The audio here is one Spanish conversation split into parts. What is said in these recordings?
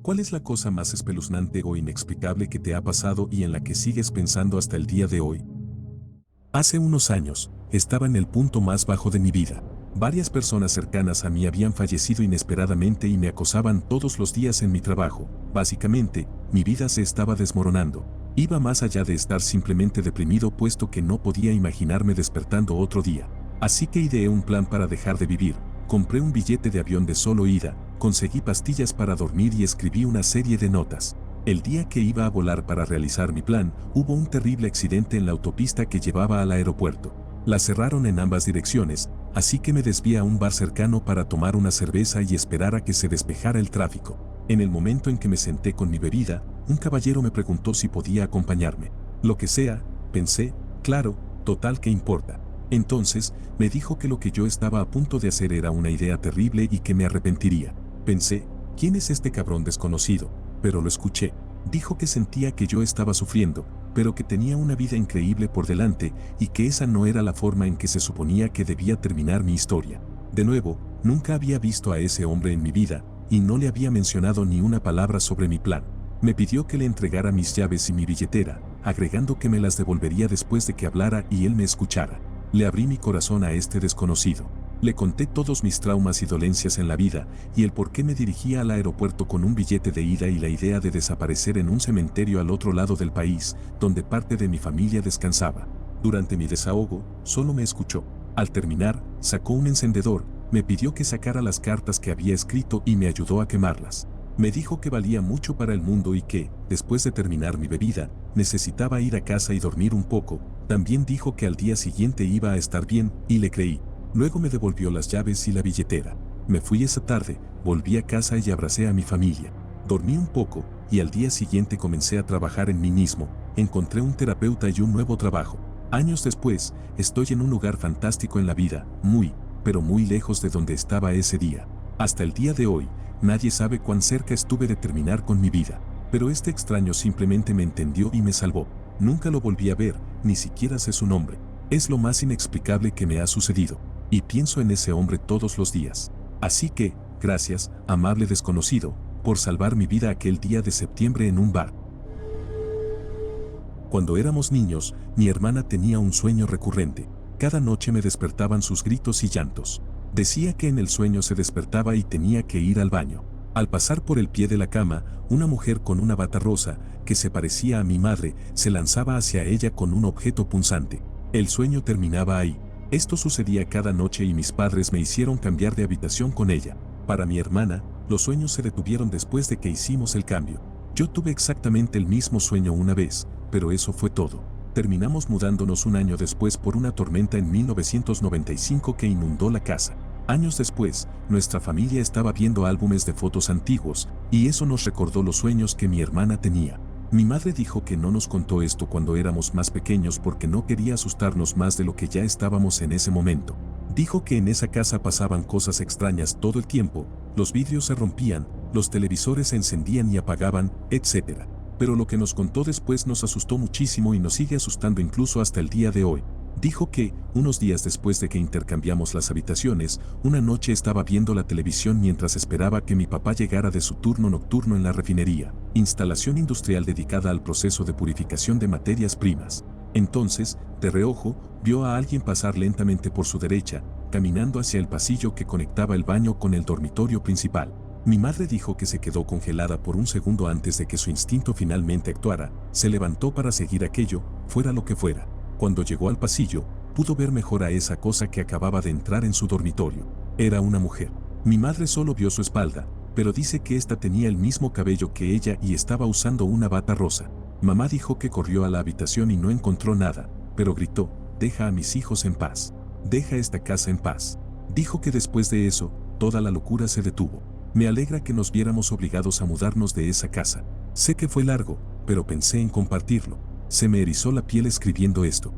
¿Cuál es la cosa más espeluznante o inexplicable que te ha pasado y en la que sigues pensando hasta el día de hoy? Hace unos años, estaba en el punto más bajo de mi vida. Varias personas cercanas a mí habían fallecido inesperadamente y me acosaban todos los días en mi trabajo. Básicamente, mi vida se estaba desmoronando. Iba más allá de estar simplemente deprimido puesto que no podía imaginarme despertando otro día. Así que ideé un plan para dejar de vivir. Compré un billete de avión de solo ida, conseguí pastillas para dormir y escribí una serie de notas. El día que iba a volar para realizar mi plan, hubo un terrible accidente en la autopista que llevaba al aeropuerto. La cerraron en ambas direcciones, así que me desvié a un bar cercano para tomar una cerveza y esperar a que se despejara el tráfico. En el momento en que me senté con mi bebida, un caballero me preguntó si podía acompañarme. Lo que sea, pensé, claro, total, ¿qué importa? Entonces, me dijo que lo que yo estaba a punto de hacer era una idea terrible y que me arrepentiría. Pensé, ¿quién es este cabrón desconocido? Pero lo escuché. Dijo que sentía que yo estaba sufriendo, pero que tenía una vida increíble por delante y que esa no era la forma en que se suponía que debía terminar mi historia. De nuevo, nunca había visto a ese hombre en mi vida y no le había mencionado ni una palabra sobre mi plan. Me pidió que le entregara mis llaves y mi billetera, agregando que me las devolvería después de que hablara y él me escuchara. Le abrí mi corazón a este desconocido. Le conté todos mis traumas y dolencias en la vida y el por qué me dirigía al aeropuerto con un billete de ida y la idea de desaparecer en un cementerio al otro lado del país, donde parte de mi familia descansaba. Durante mi desahogo, solo me escuchó. Al terminar, sacó un encendedor, me pidió que sacara las cartas que había escrito y me ayudó a quemarlas. Me dijo que valía mucho para el mundo y que, después de terminar mi bebida, necesitaba ir a casa y dormir un poco. También dijo que al día siguiente iba a estar bien, y le creí. Luego me devolvió las llaves y la billetera. Me fui esa tarde, volví a casa y abracé a mi familia. Dormí un poco, y al día siguiente comencé a trabajar en mí mismo. Encontré un terapeuta y un nuevo trabajo. Años después, estoy en un lugar fantástico en la vida, pero muy lejos de donde estaba ese día. Hasta el día de hoy, nadie sabe cuán cerca estuve de terminar con mi vida. Pero este extraño simplemente me entendió y me salvó. Nunca lo volví a ver, ni siquiera sé su nombre. Es lo más inexplicable que me ha sucedido. Y pienso en ese hombre todos los días. Así que, gracias, amable desconocido, por salvar mi vida aquel día de septiembre en un bar. Cuando éramos niños, mi hermana tenía un sueño recurrente. Cada noche me despertaban sus gritos y llantos. Decía que en el sueño se despertaba y tenía que ir al baño. Al pasar por el pie de la cama, una mujer con una bata rosa, que se parecía a mi madre, se lanzaba hacia ella con un objeto punzante. El sueño terminaba ahí. Esto sucedía cada noche y mis padres me hicieron cambiar de habitación con ella. Para mi hermana, los sueños se detuvieron después de que hicimos el cambio. Yo tuve exactamente el mismo sueño una vez, pero eso fue todo. Terminamos mudándonos un año después por una tormenta en 1995 que inundó la casa. Años después, nuestra familia estaba viendo álbumes de fotos antiguos, y eso nos recordó los sueños que mi hermana tenía. Mi madre dijo que no nos contó esto cuando éramos más pequeños porque no quería asustarnos más de lo que ya estábamos en ese momento. Dijo que en esa casa pasaban cosas extrañas todo el tiempo, los vidrios se rompían, los televisores se encendían y apagaban, etc. Pero lo que nos contó después nos asustó muchísimo y nos sigue asustando incluso hasta el día de hoy. Dijo que, unos días después de que intercambiamos las habitaciones, una noche estaba viendo la televisión mientras esperaba que mi papá llegara de su turno nocturno en la refinería, instalación industrial dedicada al proceso de purificación de materias primas. Entonces, de reojo, vio a alguien pasar lentamente por su derecha, caminando hacia el pasillo que conectaba el baño con el dormitorio principal. Mi madre dijo que se quedó congelada por un segundo antes de que su instinto finalmente actuara, se levantó para seguir aquello, fuera lo que fuera. Cuando llegó al pasillo, pudo ver mejor a esa cosa que acababa de entrar en su dormitorio. Era una mujer. Mi madre solo vio su espalda, pero dice que ésta tenía el mismo cabello que ella y estaba usando una bata rosa. Mamá dijo que corrió a la habitación y no encontró nada, pero gritó, «Deja a mis hijos en paz. Deja esta casa en paz». Dijo que después de eso, toda la locura se detuvo. Me alegra que nos viéramos obligados a mudarnos de esa casa. Sé que fue largo, pero pensé en compartirlo. Se me erizó la piel escribiendo esto.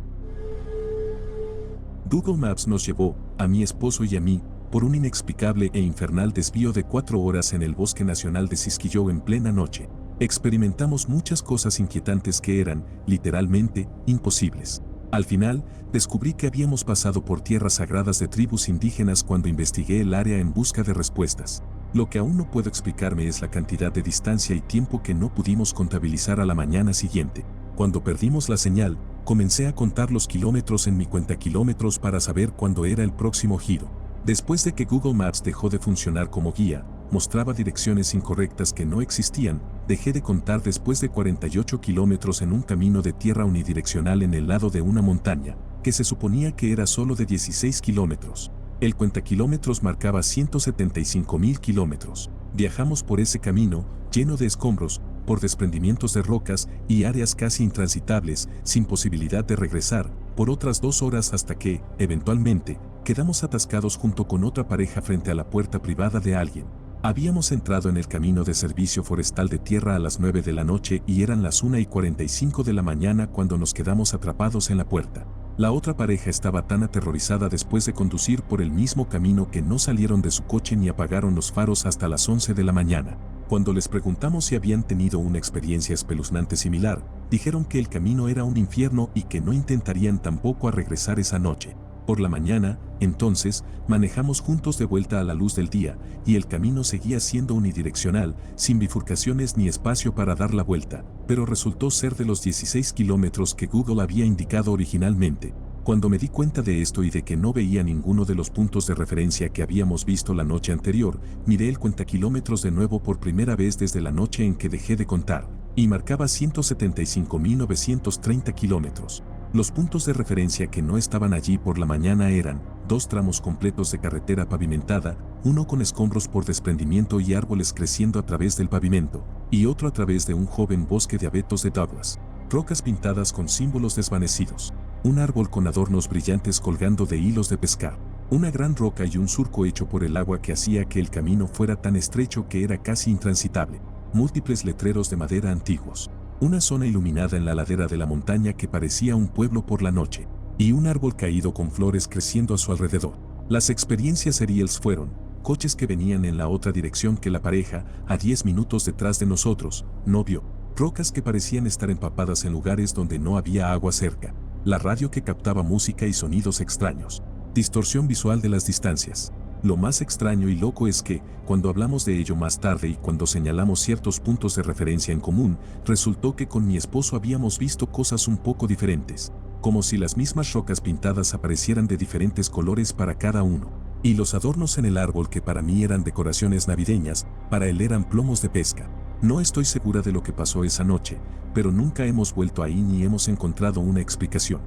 Google Maps nos llevó, a mi esposo y a mí, por un inexplicable e infernal desvío de 4 horas en el Bosque Nacional de Siskiyou en plena noche. Experimentamos muchas cosas inquietantes que eran, literalmente, imposibles. Al final, descubrí que habíamos pasado por tierras sagradas de tribus indígenas cuando investigué el área en busca de respuestas. Lo que aún no puedo explicarme es la cantidad de distancia y tiempo que no pudimos contabilizar a la mañana siguiente. Cuando perdimos la señal, comencé a contar los kilómetros en mi cuentakilómetros para saber cuándo era el próximo giro. Después de que Google Maps dejó de funcionar como guía, mostraba direcciones incorrectas que no existían, dejé de contar después de 48 kilómetros en un camino de tierra unidireccional en el lado de una montaña, que se suponía que era solo de 16 kilómetros. El cuentakilómetros marcaba 175.000 kilómetros. Viajamos por ese camino, lleno de escombros, por desprendimientos de rocas y áreas casi intransitables, sin posibilidad de regresar, por otras 2 horas hasta que, eventualmente, quedamos atascados junto con otra pareja frente a la puerta privada de alguien. Habíamos entrado en el camino de servicio forestal de tierra a las 9 de la noche y eran las 1:45 de la mañana cuando nos quedamos atrapados en la puerta. La otra pareja estaba tan aterrorizada después de conducir por el mismo camino que no salieron de su coche ni apagaron los faros hasta las 11 de la mañana. Cuando les preguntamos si habían tenido una experiencia espeluznante similar, dijeron que el camino era un infierno y que no intentarían tampoco a regresar esa noche. Por la mañana, entonces, manejamos juntos de vuelta a la luz del día, y el camino seguía siendo unidireccional, sin bifurcaciones ni espacio para dar la vuelta, pero resultó ser de los 16 kilómetros que Google había indicado originalmente. Cuando me di cuenta de esto y de que no veía ninguno de los puntos de referencia que habíamos visto la noche anterior, miré el cuentakilómetros de nuevo por primera vez desde la noche en que dejé de contar, y marcaba 175.930 kilómetros. Los puntos de referencia que no estaban allí por la mañana eran 2 tramos completos de carretera pavimentada, uno con escombros por desprendimiento y árboles creciendo a través del pavimento, y otro a través de un joven bosque de abetos de Douglas, rocas pintadas con símbolos desvanecidos, un árbol con adornos brillantes colgando de hilos de pescar, una gran roca y un surco hecho por el agua que hacía que el camino fuera tan estrecho que era casi intransitable, múltiples letreros de madera antiguos, una zona iluminada en la ladera de la montaña que parecía un pueblo por la noche, y un árbol caído con flores creciendo a su alrededor. Las experiencias seriales fueron coches que venían en la otra dirección que la pareja, a 10 minutos detrás de nosotros, no vio, rocas que parecían estar empapadas en lugares donde no había agua cerca, la radio que captaba música y sonidos extraños, distorsión visual de las distancias. Lo más extraño y loco es que, cuando hablamos de ello más tarde y cuando señalamos ciertos puntos de referencia en común, resultó que con mi esposo habíamos visto cosas un poco diferentes, como si las mismas rocas pintadas aparecieran de diferentes colores para cada uno, y los adornos en el árbol que para mí eran decoraciones navideñas, para él eran plomos de pesca. No estoy segura de lo que pasó esa noche, pero nunca hemos vuelto ahí ni hemos encontrado una explicación.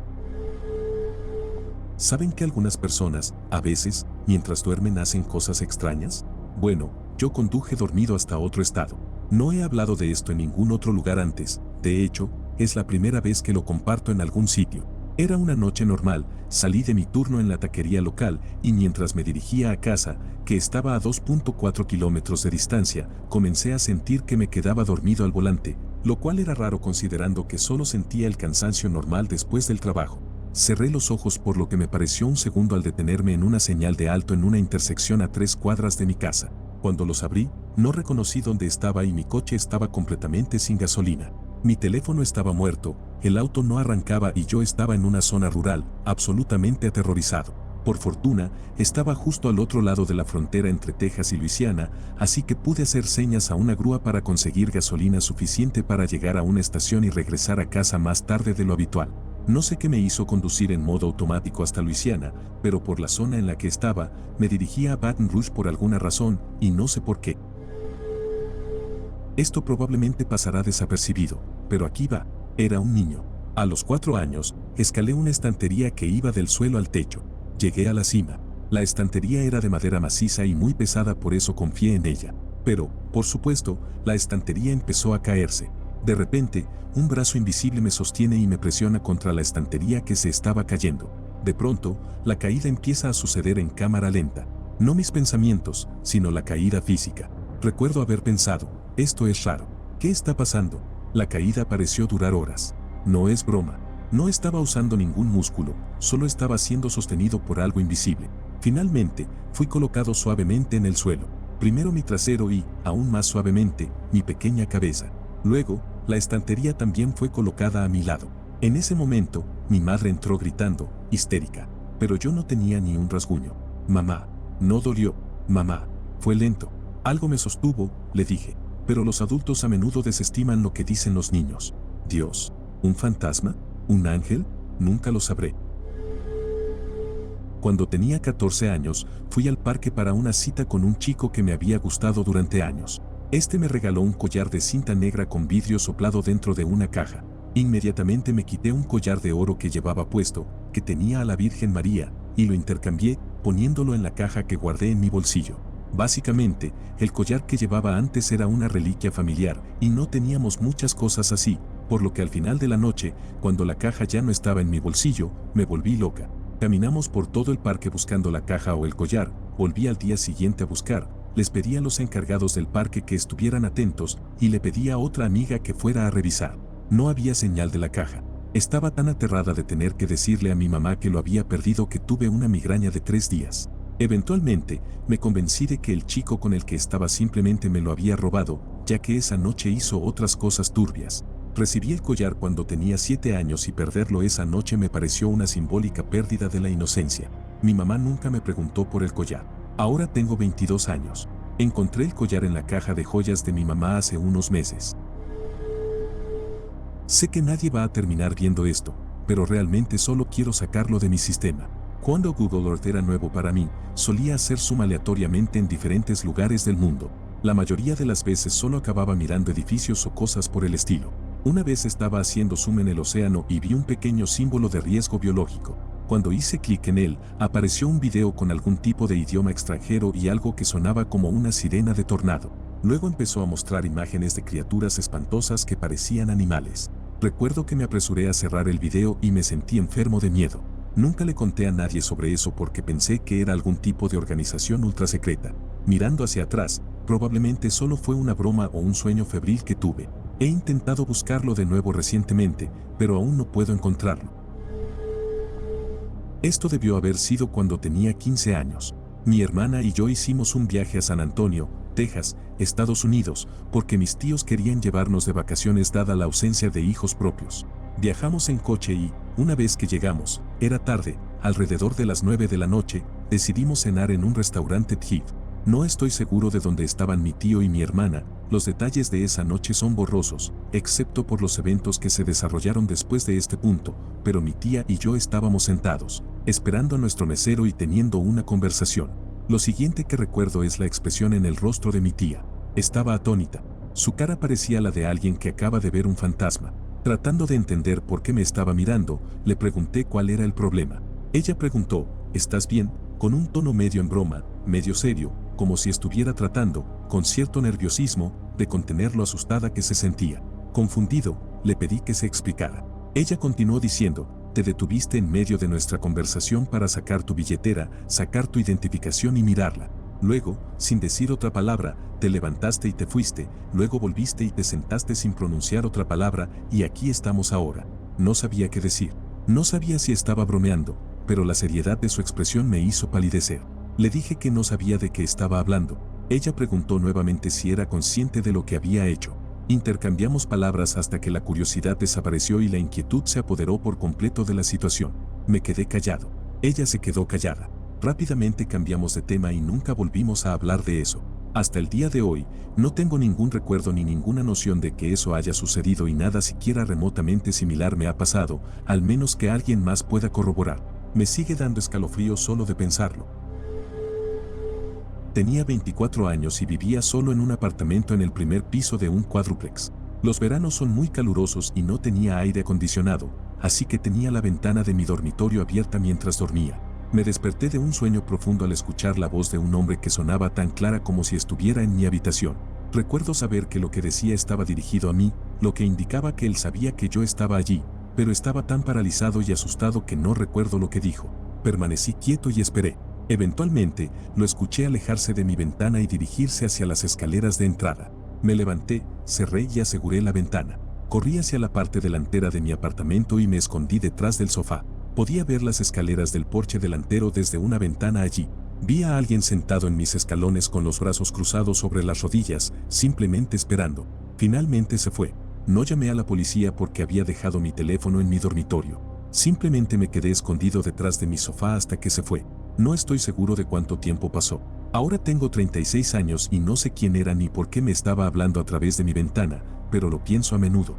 ¿Saben que algunas personas, a veces, mientras duermen hacen cosas extrañas? Bueno, yo conduje dormido hasta otro estado. No he hablado de esto en ningún otro lugar antes, de hecho, es la primera vez que lo comparto en algún sitio. Era una noche normal, salí de mi turno en la taquería local y mientras me dirigía a casa, que estaba a 2.4 kilómetros de distancia, comencé a sentir que me quedaba dormido al volante, lo cual era raro considerando que solo sentía el cansancio normal después del trabajo. Cerré los ojos por lo que me pareció un segundo al detenerme en una señal de alto en una intersección a 3 cuadras de mi casa. Cuando los abrí, no reconocí dónde estaba y mi coche estaba completamente sin gasolina. Mi teléfono estaba muerto, el auto no arrancaba y yo estaba en una zona rural, absolutamente aterrorizado. Por fortuna, estaba justo al otro lado de la frontera entre Texas y Luisiana, así que pude hacer señas a una grúa para conseguir gasolina suficiente para llegar a una estación y regresar a casa más tarde de lo habitual. No sé qué me hizo conducir en modo automático hasta Luisiana, pero por la zona en la que estaba, me dirigía a Baton Rouge por alguna razón, y no sé por qué. Esto probablemente pasará desapercibido, pero aquí va. Era un niño. A los 4 años, escalé una estantería que iba del suelo al techo. Llegué a la cima. La estantería era de madera maciza y muy pesada, por eso confié en ella. Pero, por supuesto, la estantería empezó a caerse. De repente, un brazo invisible me sostiene y me presiona contra la estantería que se estaba cayendo. De pronto, la caída empieza a suceder en cámara lenta. No mis pensamientos, sino la caída física. Recuerdo haber pensado, esto es raro. ¿Qué está pasando? La caída pareció durar horas. No es broma. No estaba usando ningún músculo, solo estaba siendo sostenido por algo invisible. Finalmente, fui colocado suavemente en el suelo. Primero mi trasero y, aún más suavemente, mi pequeña cabeza. Luego, la estantería también fue colocada a mi lado. En ese momento, mi madre entró gritando, histérica. Pero yo no tenía ni un rasguño. Mamá, no dolió. Mamá, fue lento. Algo me sostuvo, le dije, pero los adultos a menudo desestiman lo que dicen los niños. Dios, ¿un fantasma? ¿Un ángel? Nunca lo sabré. Cuando tenía 14 años, fui al parque para una cita con un chico que me había gustado durante años. Este me regaló un collar de cinta negra con vidrio soplado dentro de una caja. Inmediatamente me quité un collar de oro que llevaba puesto, que tenía a la Virgen María, y lo intercambié, poniéndolo en la caja que guardé en mi bolsillo. Básicamente, el collar que llevaba antes era una reliquia familiar, y no teníamos muchas cosas así, por lo que al final de la noche, cuando la caja ya no estaba en mi bolsillo, me volví loca. Caminamos por todo el parque buscando la caja o el collar, volví al día siguiente a buscar, les pedí a los encargados del parque que estuvieran atentos y le pedí a otra amiga que fuera a revisar. No había señal de la caja. Estaba tan aterrada de tener que decirle a mi mamá que lo había perdido que tuve una migraña de 3 días. Eventualmente, me convencí de que el chico con el que estaba simplemente me lo había robado, ya que esa noche hizo otras cosas turbias. Recibí el collar cuando tenía 7 años y perderlo esa noche me pareció una simbólica pérdida de la inocencia. Mi mamá nunca me preguntó por el collar. Ahora tengo 22 años. Encontré el collar en la caja de joyas de mi mamá hace unos meses. Sé que nadie va a terminar viendo esto, pero realmente solo quiero sacarlo de mi sistema. Cuando Google Earth era nuevo para mí, solía hacer zoom aleatoriamente en diferentes lugares del mundo. La mayoría de las veces solo acababa mirando edificios o cosas por el estilo. Una vez estaba haciendo zoom en el océano y vi un pequeño símbolo de riesgo biológico. Cuando hice clic en él, apareció un video con algún tipo de idioma extranjero y algo que sonaba como una sirena de tornado. Luego empezó a mostrar imágenes de criaturas espantosas que parecían animales. Recuerdo que me apresuré a cerrar el video y me sentí enfermo de miedo. Nunca le conté a nadie sobre eso porque pensé que era algún tipo de organización ultrasecreta. Mirando hacia atrás, probablemente solo fue una broma o un sueño febril que tuve. He intentado buscarlo de nuevo recientemente, pero aún no puedo encontrarlo. Esto debió haber sido cuando tenía 15 años. Mi hermana y yo hicimos un viaje a San Antonio, Texas, Estados Unidos, porque mis tíos querían llevarnos de vacaciones dada la ausencia de hijos propios. Viajamos en coche y, una vez que llegamos, era tarde, alrededor de las 9 de la noche, decidimos cenar en un restaurante Thib. No estoy seguro de dónde estaban mi tío y mi hermana, los detalles de esa noche son borrosos, excepto por los eventos que se desarrollaron después de este punto, pero mi tía y yo estábamos sentados, esperando a nuestro mesero y teniendo una conversación. Lo siguiente que recuerdo es la expresión en el rostro de mi tía. Estaba atónita. Su cara parecía la de alguien que acaba de ver un fantasma. Tratando de entender por qué me estaba mirando, le pregunté cuál era el problema. Ella preguntó, ¿estás bien?, con un tono medio en broma, medio serio, como si estuviera tratando, con cierto nerviosismo, de contener lo asustada que se sentía. Confundido, le pedí que se explicara. Ella continuó diciendo, te detuviste en medio de nuestra conversación para sacar tu billetera, sacar tu identificación y mirarla. Luego, sin decir otra palabra, te levantaste y te fuiste, luego volviste y te sentaste sin pronunciar otra palabra, y aquí estamos ahora. No sabía qué decir. No sabía si estaba bromeando, pero la seriedad de su expresión me hizo palidecer. Le dije que no sabía de qué estaba hablando. Ella preguntó nuevamente si era consciente de lo que había hecho. Intercambiamos palabras hasta que la curiosidad desapareció y la inquietud se apoderó por completo de la situación. Me quedé callado. Ella se quedó callada. Rápidamente cambiamos de tema y nunca volvimos a hablar de eso. Hasta el día de hoy, no tengo ningún recuerdo ni ninguna noción de que eso haya sucedido y nada siquiera remotamente similar me ha pasado, al menos que alguien más pueda corroborar. Me sigue dando escalofríos solo de pensarlo. Tenía 24 años y vivía solo en un apartamento en el primer piso de un cuádruplex. Los veranos son muy calurosos y no tenía aire acondicionado, así que tenía la ventana de mi dormitorio abierta mientras dormía. Me desperté de un sueño profundo al escuchar la voz de un hombre que sonaba tan clara como si estuviera en mi habitación. Recuerdo saber que lo que decía estaba dirigido a mí, lo que indicaba que él sabía que yo estaba allí, pero estaba tan paralizado y asustado que no recuerdo lo que dijo. Permanecí quieto y esperé. Eventualmente, lo escuché alejarse de mi ventana y dirigirse hacia las escaleras de entrada. Me levanté, cerré y aseguré la ventana. Corrí hacia la parte delantera de mi apartamento y me escondí detrás del sofá. Podía ver las escaleras del porche delantero desde una ventana allí. Vi a alguien sentado en mis escalones con los brazos cruzados sobre las rodillas, simplemente esperando. Finalmente se fue. No llamé a la policía porque había dejado mi teléfono en mi dormitorio. Simplemente me quedé escondido detrás de mi sofá hasta que se fue. No estoy seguro de cuánto tiempo pasó. Ahora tengo 36 años y no sé quién era ni por qué me estaba hablando a través de mi ventana, pero lo pienso a menudo.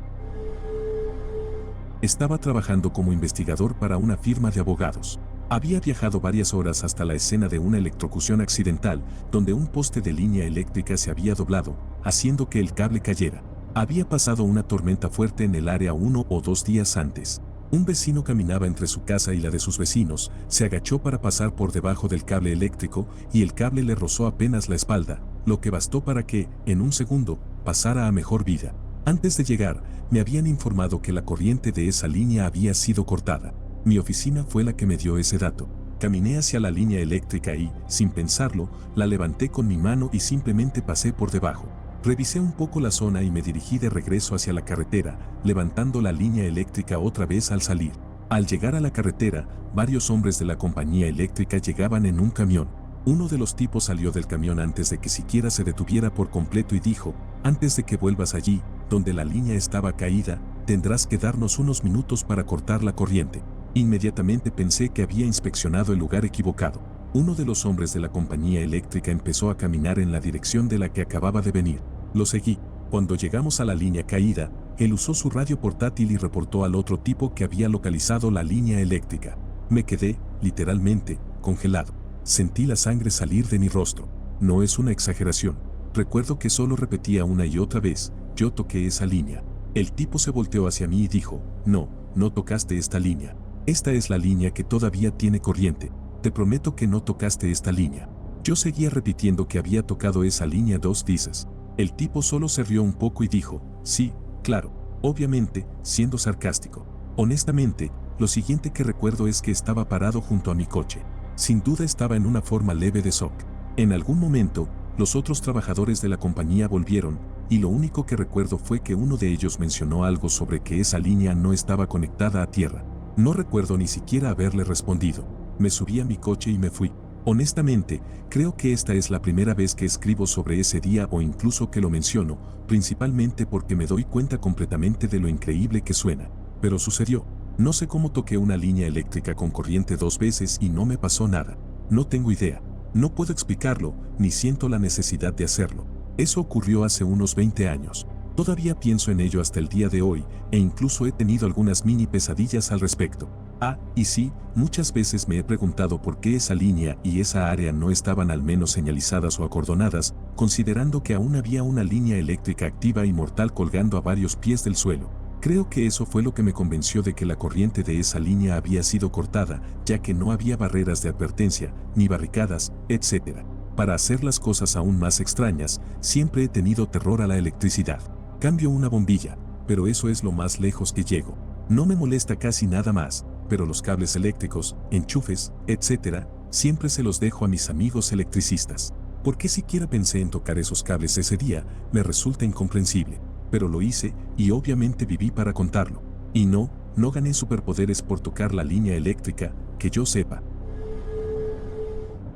Estaba trabajando como investigador para una firma de abogados. Había viajado varias horas hasta la escena de una electrocución accidental, donde un poste de línea eléctrica se había doblado, haciendo que el cable cayera. Había pasado una tormenta fuerte en el área 1 o 2 días antes. Un vecino caminaba entre su casa y la de sus vecinos, se agachó para pasar por debajo del cable eléctrico y el cable le rozó apenas la espalda, lo que bastó para que, en un segundo, pasara a mejor vida. Antes de llegar, me habían informado que la corriente de esa línea había sido cortada. Mi oficina fue la que me dio ese dato. Caminé hacia la línea eléctrica y, sin pensarlo, la levanté con mi mano y simplemente pasé por debajo. Revisé un poco la zona y me dirigí de regreso hacia la carretera, levantando la línea eléctrica otra vez al salir. Al llegar a la carretera, varios hombres de la compañía eléctrica llegaban en un camión. Uno de los tipos salió del camión antes de que siquiera se detuviera por completo y dijo: antes de que vuelvas allí, donde la línea estaba caída, tendrás que darnos unos minutos para cortar la corriente. Inmediatamente pensé que había inspeccionado el lugar equivocado. Uno de los hombres de la compañía eléctrica empezó a caminar en la dirección de la que acababa de venir. Lo seguí. Cuando llegamos a la línea caída, él usó su radio portátil y reportó al otro tipo que había localizado la línea eléctrica. Me quedé, literalmente, congelado. Sentí la sangre salir de mi rostro. No es una exageración. Recuerdo que solo repetía una y otra vez: yo toqué esa línea. El tipo se volteó hacia mí y dijo: no, no tocaste esta línea. Esta es la línea que todavía tiene corriente. Te prometo que no tocaste esta línea. Yo seguía repitiendo que había tocado esa línea 2 veces. El tipo solo se rió un poco y dijo: sí, claro, obviamente, siendo sarcástico. Honestamente, lo siguiente que recuerdo es que estaba parado junto a mi coche. Sin duda estaba en una forma leve de shock. En algún momento, los otros trabajadores de la compañía volvieron, y lo único que recuerdo fue que uno de ellos mencionó algo sobre que esa línea no estaba conectada a tierra. No recuerdo ni siquiera haberle respondido. Me subí a mi coche y me fui. Honestamente, creo que esta es la primera vez que escribo sobre ese día o incluso que lo menciono, principalmente porque me doy cuenta completamente de lo increíble que suena. Pero sucedió. No sé cómo toqué una línea eléctrica con corriente 2 veces y no me pasó nada. No tengo idea. No puedo explicarlo, ni siento la necesidad de hacerlo. Eso ocurrió hace unos 20 años. Todavía pienso en ello hasta el día de hoy, e incluso he tenido algunas mini pesadillas al respecto. Y sí, muchas veces me he preguntado por qué esa línea y esa área no estaban al menos señalizadas o acordonadas, considerando que aún había una línea eléctrica activa y mortal colgando a varios pies del suelo. Creo que eso fue lo que me convenció de que la corriente de esa línea había sido cortada, ya que no había barreras de advertencia, ni barricadas, etc. Para hacer las cosas aún más extrañas, siempre he tenido terror a la electricidad. Cambio una bombilla, pero eso es lo más lejos que llego. No me molesta casi nada más, pero los cables eléctricos, enchufes, etc., siempre se los dejo a mis amigos electricistas. ¿Por qué siquiera pensé en tocar esos cables ese día? Me resulta incomprensible. Pero lo hice, y obviamente viví para contarlo. Y no gané superpoderes por tocar la línea eléctrica, que yo sepa.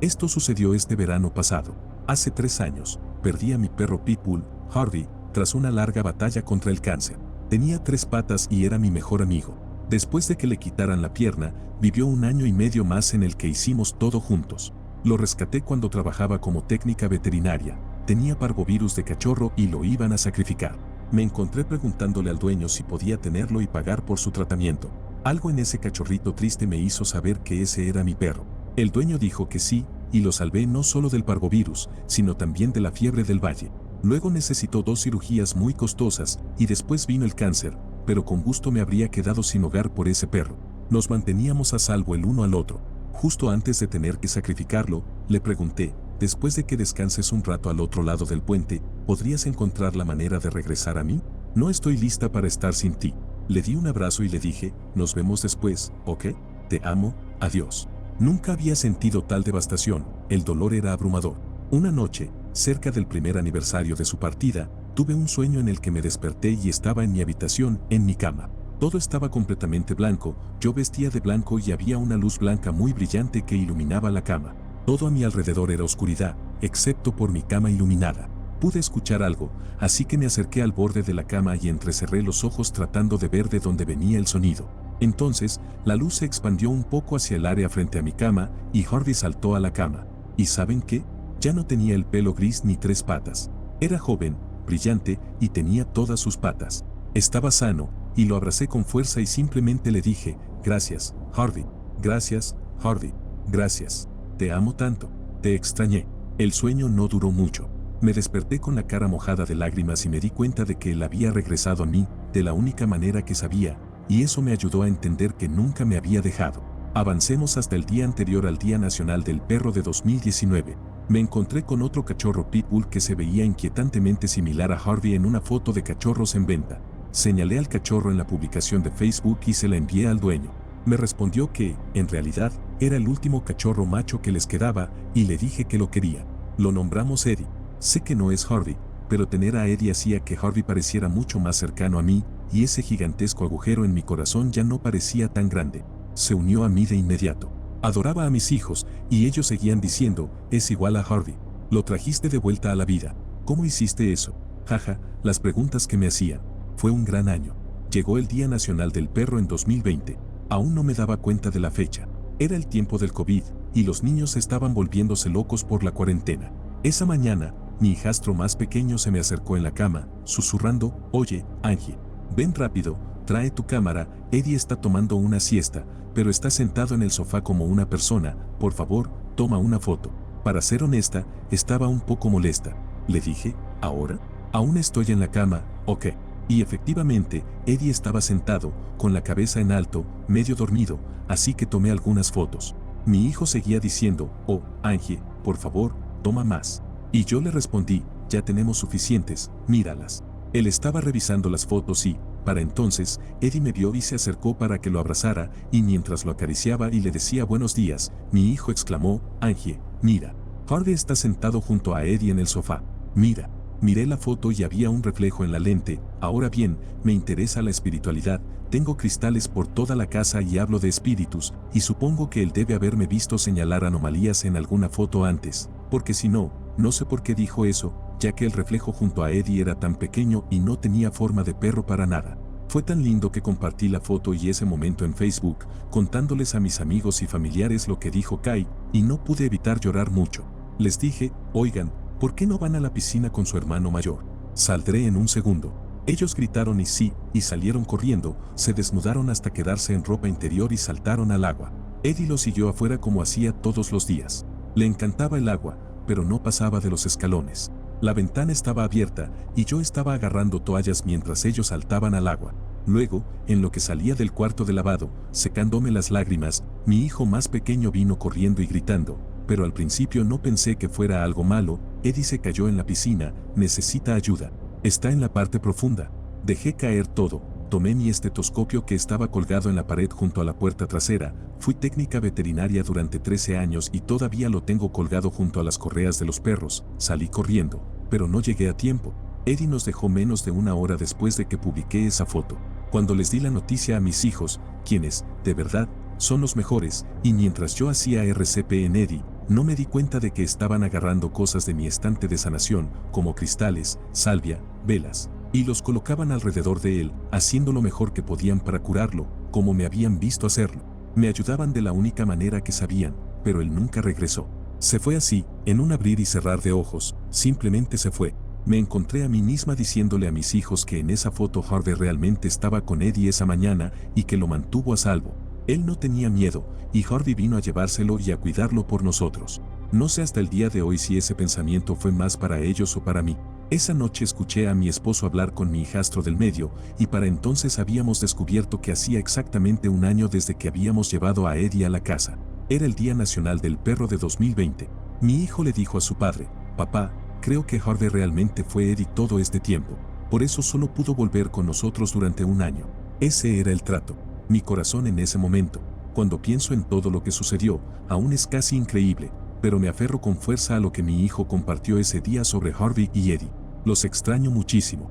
Esto sucedió este verano pasado. Hace 3 años, perdí a mi perro Pitbull, Harvey, tras una larga batalla contra el cáncer. Tenía 3 patas y era mi mejor amigo. Después de que le quitaran la pierna, vivió 1 año y medio más en el que hicimos todo juntos. Lo rescaté cuando trabajaba como técnica veterinaria. Tenía parvovirus de cachorro y lo iban a sacrificar. Me encontré preguntándole al dueño si podía tenerlo y pagar por su tratamiento. Algo en ese cachorrito triste me hizo saber que ese era mi perro. El dueño dijo que sí, y lo salvé no solo del parvovirus, sino también de la fiebre del valle. Luego necesitó 2 cirugías muy costosas, y después vino el cáncer, pero con gusto me habría quedado sin hogar por ese perro. Nos manteníamos a salvo el uno al otro. Justo antes de tener que sacrificarlo, le pregunté: después de que descanses un rato al otro lado del puente, ¿podrías encontrar la manera de regresar a mí? No estoy lista para estar sin ti. Le di un abrazo y le dije: nos vemos después, ¿ok? Te amo, adiós. Nunca había sentido tal devastación, el dolor era abrumador. Una noche, cerca del primer aniversario de su partida, tuve un sueño en el que me desperté y estaba en mi habitación, en mi cama. Todo estaba completamente blanco, yo vestía de blanco y había una luz blanca muy brillante que iluminaba la cama. Todo a mi alrededor era oscuridad, excepto por mi cama iluminada. Pude escuchar algo, así que me acerqué al borde de la cama y entrecerré los ojos tratando de ver de dónde venía el sonido. Entonces, la luz se expandió un poco hacia el área frente a mi cama y Harvey saltó a la cama. ¿Y saben qué? Ya no tenía el pelo gris ni 3 patas. Era joven, brillante y tenía todas sus patas. Estaba sano y lo abracé con fuerza y simplemente le dije, gracias, Harvey. Gracias, Harvey. Gracias. Te amo tanto. Te extrañé. El sueño no duró mucho. Me desperté con la cara mojada de lágrimas y me di cuenta de que él había regresado a mí de la única manera que sabía, y eso me ayudó a entender que nunca me había dejado. Avancemos hasta el día anterior al Día Nacional del Perro de 2019. Me encontré con otro cachorro pitbull que se veía inquietantemente similar a Harvey en una foto de cachorros en venta. Señalé al cachorro en la publicación de Facebook y se la envié al dueño. Me respondió que, en realidad, era el último cachorro macho que les quedaba y le dije que lo quería. Lo nombramos Eddie. Sé que no es Harvey, pero tener a Eddie hacía que Harvey pareciera mucho más cercano a mí y ese gigantesco agujero en mi corazón ya no parecía tan grande. Se unió a mí de inmediato. Adoraba a mis hijos y ellos seguían diciendo, es igual a Harvey. Lo trajiste de vuelta a la vida. ¿Cómo hiciste eso? Jaja, las preguntas que me hacían. Fue un gran año. Llegó el Día Nacional del Perro en 2020. Aún no me daba cuenta de la fecha. Era el tiempo del COVID y los niños estaban volviéndose locos por la cuarentena. Esa mañana, mi hijastro más pequeño se me acercó en la cama, susurrando, oye, Angie, ven rápido, trae tu cámara, Eddie está tomando una siesta, pero está sentado en el sofá como una persona, por favor, toma una foto. Para ser honesta, estaba un poco molesta. Le dije, ¿ahora? Aún estoy en la cama, ok. Y efectivamente, Eddie estaba sentado, con la cabeza en alto, medio dormido, así que tomé algunas fotos. Mi hijo seguía diciendo, oh, Angie, por favor, toma más. Y yo le respondí, ya tenemos suficientes, míralas. Él estaba revisando las fotos y, para entonces, Eddie me vio y se acercó para que lo abrazara, y mientras lo acariciaba y le decía buenos días, mi hijo exclamó, Angie, mira. Harvey está sentado junto a Eddie en el sofá. Mira. Miré la foto y había un reflejo en la lente. Ahora bien, me interesa la espiritualidad, tengo cristales por toda la casa y hablo de espíritus, y supongo que él debe haberme visto señalar anomalías en alguna foto antes, porque si no, no sé por qué dijo eso, ya que el reflejo junto a Eddie era tan pequeño y no tenía forma de perro para nada. Fue tan lindo que compartí la foto y ese momento en Facebook, contándoles a mis amigos y familiares lo que dijo Kai, y no pude evitar llorar mucho. Les dije, oigan, ¿por qué no van a la piscina con su hermano mayor? Saldré en un segundo. Ellos gritaron y sí, y salieron corriendo, se desnudaron hasta quedarse en ropa interior y saltaron al agua. Eddie lo siguió afuera como hacía todos los días. Le encantaba el agua, pero no pasaba de los escalones. La ventana estaba abierta y yo estaba agarrando toallas mientras ellos saltaban al agua. Luego, en lo que salía del cuarto de lavado, secándome las lágrimas, mi hijo más pequeño vino corriendo y gritando, pero al principio no pensé que fuera algo malo. Eddie se cayó en la piscina, necesita ayuda. Está en la parte profunda. Dejé caer todo, tomé mi estetoscopio que estaba colgado en la pared junto a la puerta trasera, fui técnica veterinaria durante 13 años y todavía lo tengo colgado junto a las correas de los perros, salí corriendo, pero no llegué a tiempo. Eddie nos dejó menos de una hora después de que publiqué esa foto. Cuando les di la noticia a mis hijos, quienes, de verdad, son los mejores, y mientras yo hacía RCP en Eddie, no me di cuenta de que estaban agarrando cosas de mi estante de sanación, como cristales, salvia, velas, y los colocaban alrededor de él, haciendo lo mejor que podían para curarlo, como me habían visto hacerlo. Me ayudaban de la única manera que sabían, pero él nunca regresó. Se fue así, en un abrir y cerrar de ojos, simplemente se fue. Me encontré a mí misma diciéndole a mis hijos que en esa foto Harvey realmente estaba con Eddie esa mañana y que lo mantuvo a salvo. Él no tenía miedo, y Harvey vino a llevárselo y a cuidarlo por nosotros. No sé hasta el día de hoy si ese pensamiento fue más para ellos o para mí. Esa noche escuché a mi esposo hablar con mi hijastro del medio, y para entonces habíamos descubierto que hacía exactamente un año desde que habíamos llevado a Eddie a la casa. Era el Día Nacional del Perro de 2020. Mi hijo le dijo a su padre, papá, creo que Harvey realmente fue Eddie todo este tiempo. Por eso solo pudo volver con nosotros durante un año. Ese era el trato. Mi corazón en ese momento, cuando pienso en todo lo que sucedió, aún es casi increíble, pero me aferro con fuerza a lo que mi hijo compartió ese día sobre Harvey y Eddie. Los extraño muchísimo.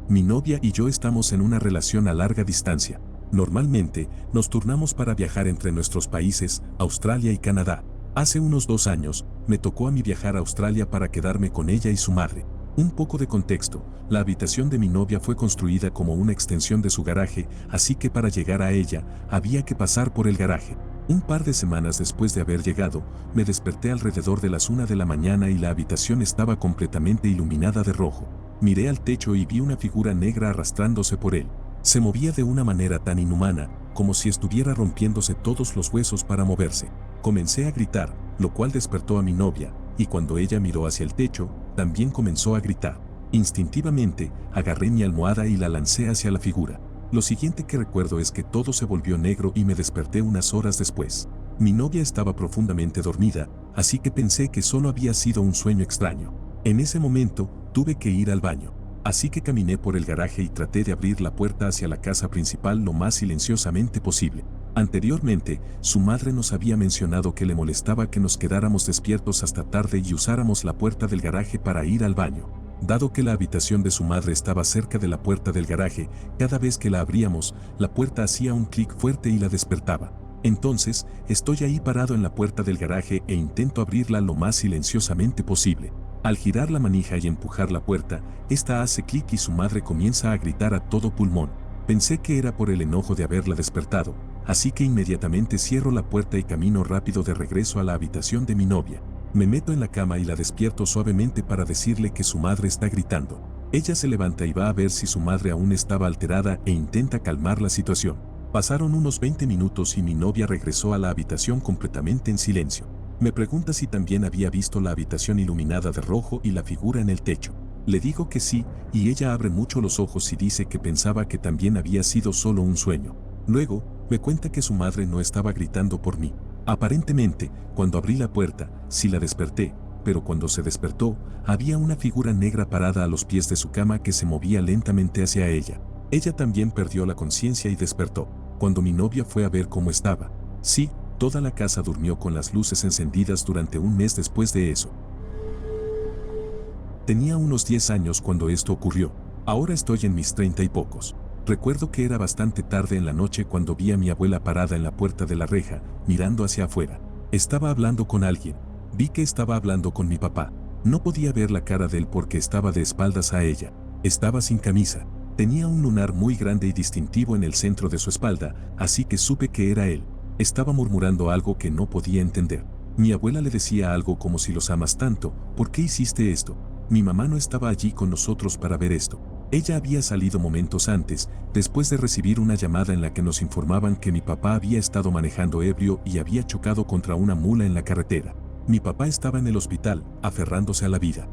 Mi novia y yo estamos en una relación a larga distancia. Normalmente, nos turnamos para viajar entre nuestros países, Australia y Canadá. Hace unos 2 años, me tocó a mí viajar a Australia para quedarme con ella y su madre. Un poco de contexto, la habitación de mi novia fue construida como una extensión de su garaje, así que para llegar a ella, había que pasar por el garaje. Un par de semanas después de haber llegado, me desperté alrededor de las 1 de la mañana y la habitación estaba completamente iluminada de rojo. Miré al techo y vi una figura negra arrastrándose por él. Se movía de una manera tan inhumana, como si estuviera rompiéndose todos los huesos para moverse. Comencé a gritar, lo cual despertó a mi novia, y cuando ella miró hacia el techo, también comenzó a gritar. Instintivamente, agarré mi almohada y la lancé hacia la figura. Lo siguiente que recuerdo es que todo se volvió negro y me desperté unas horas después. Mi novia estaba profundamente dormida, así que pensé que solo había sido un sueño extraño. En ese momento, tuve que ir al baño. Así que caminé por el garaje y traté de abrir la puerta hacia la casa principal lo más silenciosamente posible. Anteriormente, su madre nos había mencionado que le molestaba que nos quedáramos despiertos hasta tarde y usáramos la puerta del garaje para ir al baño. Dado que la habitación de su madre estaba cerca de la puerta del garaje, cada vez que la abríamos, la puerta hacía un clic fuerte y la despertaba. Entonces, estoy ahí parado en la puerta del garaje e intento abrirla lo más silenciosamente posible. Al girar la manija y empujar la puerta, esta hace clic y su madre comienza a gritar a todo pulmón. Pensé que era por el enojo de haberla despertado, así que inmediatamente cierro la puerta y camino rápido de regreso a la habitación de mi novia. Me meto en la cama y la despierto suavemente para decirle que su madre está gritando. Ella se levanta y va a ver si su madre aún estaba alterada e intenta calmar la situación. Pasaron unos 20 minutos y mi novia regresó a la habitación completamente en silencio. Me pregunta si también había visto la habitación iluminada de rojo y la figura en el techo. Le digo que sí, y ella abre mucho los ojos y dice que pensaba que también había sido solo un sueño. Luego, me cuenta que su madre no estaba gritando por mí. Aparentemente, cuando abrí la puerta, sí la desperté, pero cuando se despertó, había una figura negra parada a los pies de su cama que se movía lentamente hacia ella. Ella también perdió la conciencia y despertó. Cuando mi novia fue a ver cómo estaba, sí, toda la casa durmió con las luces encendidas durante un mes después de eso. Tenía unos 10 años cuando esto ocurrió. Ahora estoy en mis 30 y pocos. Recuerdo que era bastante tarde en la noche cuando vi a mi abuela parada en la puerta de la reja, mirando hacia afuera. Estaba hablando con alguien. Vi que estaba hablando con mi papá. No podía ver la cara de él porque estaba de espaldas a ella. Estaba sin camisa. Tenía un lunar muy grande y distintivo en el centro de su espalda, así que supe que era él. Estaba murmurando algo que no podía entender. Mi abuela le decía algo como: si los amas tanto, ¿por qué hiciste esto? Mi mamá no estaba allí con nosotros para ver esto. Ella había salido momentos antes, después de recibir una llamada en la que nos informaban que mi papá había estado manejando ebrio y había chocado contra una mula en la carretera. Mi papá estaba en el hospital, aferrándose a la vida.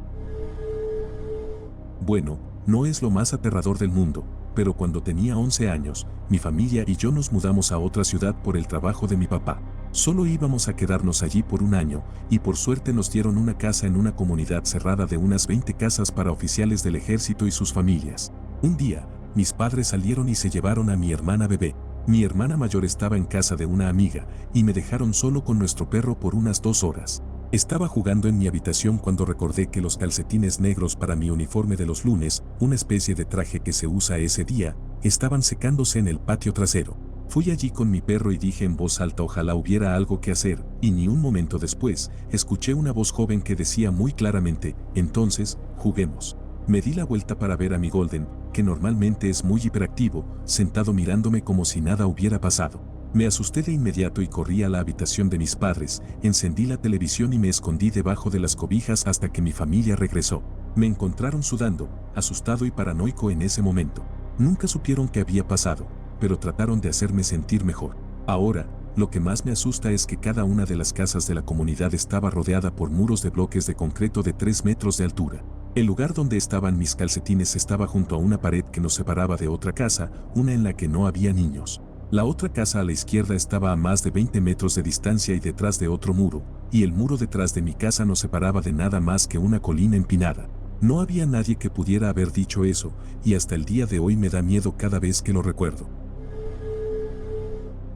Bueno, no es lo más aterrador del mundo, pero cuando tenía 11 años, mi familia y yo nos mudamos a otra ciudad por el trabajo de mi papá. Solo íbamos a quedarnos allí por un año, y por suerte nos dieron una casa en una comunidad cerrada de unas 20 casas para oficiales del ejército y sus familias. Un día, mis padres salieron y se llevaron a mi hermana bebé. Mi hermana mayor estaba en casa de una amiga, y me dejaron solo con nuestro perro por unas 2 horas. Estaba jugando en mi habitación cuando recordé que los calcetines negros para mi uniforme de los lunes, una especie de traje que se usa ese día, estaban secándose en el patio trasero. Fui allí con mi perro y dije en voz alta: ojalá hubiera algo que hacer, y ni un momento después, escuché una voz joven que decía muy claramente: entonces, juguemos. Me di la vuelta para ver a mi Golden, que normalmente es muy hiperactivo, sentado mirándome como si nada hubiera pasado. Me asusté de inmediato y corrí a la habitación de mis padres, encendí la televisión y me escondí debajo de las cobijas hasta que mi familia regresó. Me encontraron sudando, asustado y paranoico en ese momento. Nunca supieron qué había pasado, pero trataron de hacerme sentir mejor. Ahora, lo que más me asusta es que cada una de las casas de la comunidad estaba rodeada por muros de bloques de concreto de 3 metros de altura. El lugar donde estaban mis calcetines estaba junto a una pared que nos separaba de otra casa, una en la que no había niños. La otra casa a la izquierda estaba a más de 20 metros de distancia y detrás de otro muro, y el muro detrás de mi casa nos separaba de nada más que una colina empinada. No había nadie que pudiera haber dicho eso, y hasta el día de hoy me da miedo cada vez que lo recuerdo.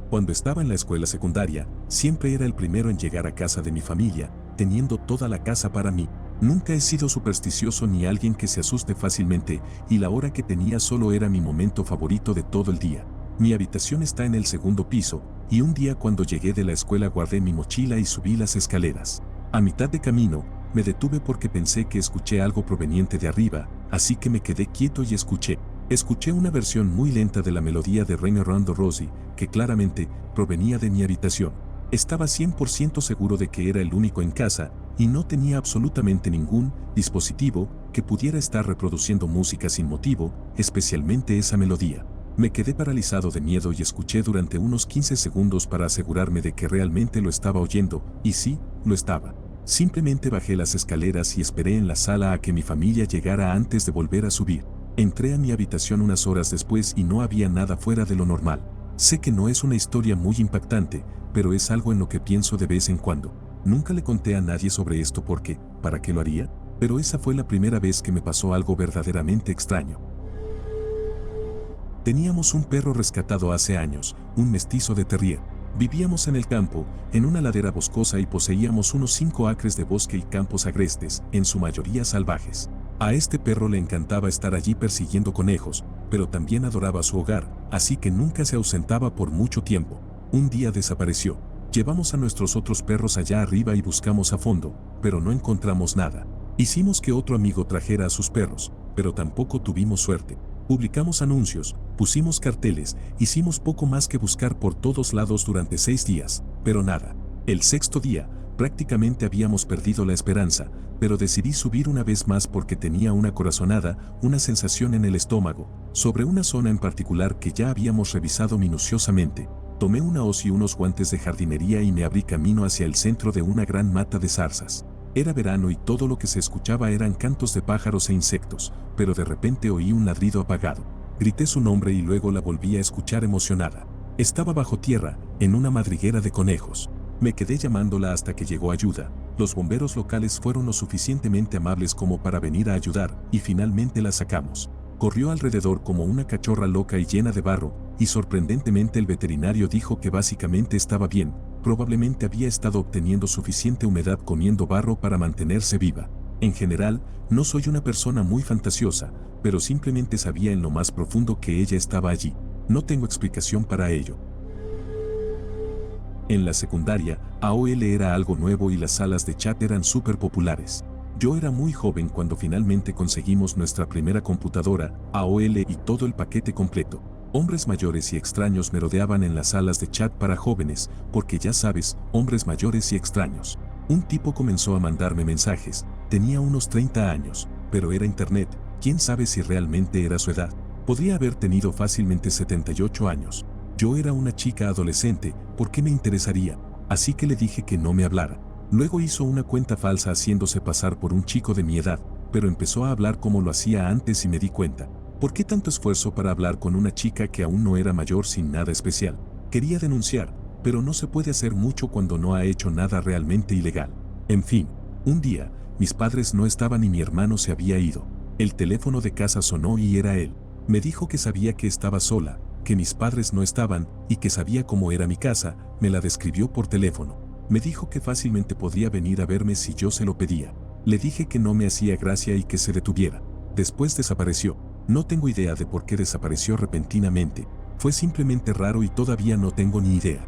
Cuando estaba en la escuela secundaria, siempre era el primero en llegar a casa de mi familia, teniendo toda la casa para mí. Nunca he sido supersticioso ni alguien que se asuste fácilmente, y la hora que tenía solo era mi momento favorito de todo el día. Mi habitación está en el segundo piso, y un día cuando llegué de la escuela guardé mi mochila y subí las escaleras. A mitad de camino, Me detuve porque pensé que escuché algo proveniente de arriba, así que me quedé quieto y escuché. Escuché una versión muy lenta de la melodía de Rain Around the Rosie, que claramente provenía de mi habitación. Estaba 100% seguro de que era el único en casa, y no tenía absolutamente ningún dispositivo que pudiera estar reproduciendo música sin motivo, especialmente esa melodía. Me quedé paralizado de miedo y escuché durante unos 15 segundos para asegurarme de que realmente lo estaba oyendo, y sí, lo estaba. Simplemente bajé las escaleras y esperé en la sala a que mi familia llegara antes de volver a subir. Entré a mi habitación unas horas después y no había nada fuera de lo normal. Sé que no es una historia muy impactante, pero es algo en lo que pienso de vez en cuando. Nunca le conté a nadie sobre esto porque, ¿para qué lo haría? Pero esa fue la primera vez que me pasó algo verdaderamente extraño. Teníamos un perro rescatado hace años, un mestizo de terrier. Vivíamos en el campo, en una ladera boscosa y poseíamos unos 5 acres de bosque y campos agrestes, en su mayoría salvajes. A este perro le encantaba estar allí persiguiendo conejos, pero también adoraba su hogar, así que nunca se ausentaba por mucho tiempo. Un día desapareció. Llevamos a nuestros otros perros allá arriba y buscamos a fondo, pero no encontramos nada. Hicimos que otro amigo trajera a sus perros, pero tampoco tuvimos suerte. Publicamos anuncios, pusimos carteles, hicimos poco más que buscar por todos lados durante 6 días, pero nada. El sexto día, prácticamente habíamos perdido la esperanza, pero decidí subir una vez más porque tenía una corazonada, una sensación en el estómago, sobre una zona en particular que ya habíamos revisado minuciosamente. Tomé una hoz y unos guantes de jardinería y me abrí camino hacia el centro de una gran mata de zarzas. Era verano y todo lo que se escuchaba eran cantos de pájaros e insectos, pero de repente oí un ladrido apagado. Grité su nombre y luego la volví a escuchar emocionada. Estaba bajo tierra, en una madriguera de conejos. Me quedé llamándola hasta que llegó ayuda. Los bomberos locales fueron lo suficientemente amables como para venir a ayudar, y finalmente la sacamos. Corrió alrededor como una cachorra loca y llena de barro, y sorprendentemente el veterinario dijo que básicamente estaba bien, probablemente había estado obteniendo suficiente humedad comiendo barro para mantenerse viva. En general, no soy una persona muy fantasiosa, pero simplemente sabía en lo más profundo que ella estaba allí. No tengo explicación para ello. En la secundaria, AOL era algo nuevo y las salas de chat eran súper populares. Yo era muy joven cuando finalmente conseguimos nuestra primera computadora, AOL y todo el paquete completo. Hombres mayores y extraños me rodeaban en las salas de chat para jóvenes, porque ya sabes, hombres mayores y extraños. Un tipo comenzó a mandarme mensajes, tenía unos 30 años, pero era internet, quién sabe si realmente era su edad. Podría haber tenido fácilmente 78 años. Yo era una chica adolescente, ¿por qué me interesaría? Así que le dije que no me hablara. Luego hizo una cuenta falsa haciéndose pasar por un chico de mi edad, pero empezó a hablar como lo hacía antes y me di cuenta. ¿Por qué tanto esfuerzo para hablar con una chica que aún no era mayor sin nada especial? Quería denunciar, pero no se puede hacer mucho cuando no ha hecho nada realmente ilegal. En fin, un día, mis padres no estaban y mi hermano se había ido. El teléfono de casa sonó y era él. Me dijo que sabía que estaba sola, que mis padres no estaban y que sabía cómo era mi casa, me la describió por teléfono. Me dijo que fácilmente podría venir a verme si yo se lo pedía. Le dije que no me hacía gracia y que se detuviera. Después desapareció. No tengo idea de por qué desapareció repentinamente. Fue simplemente raro y todavía no tengo ni idea.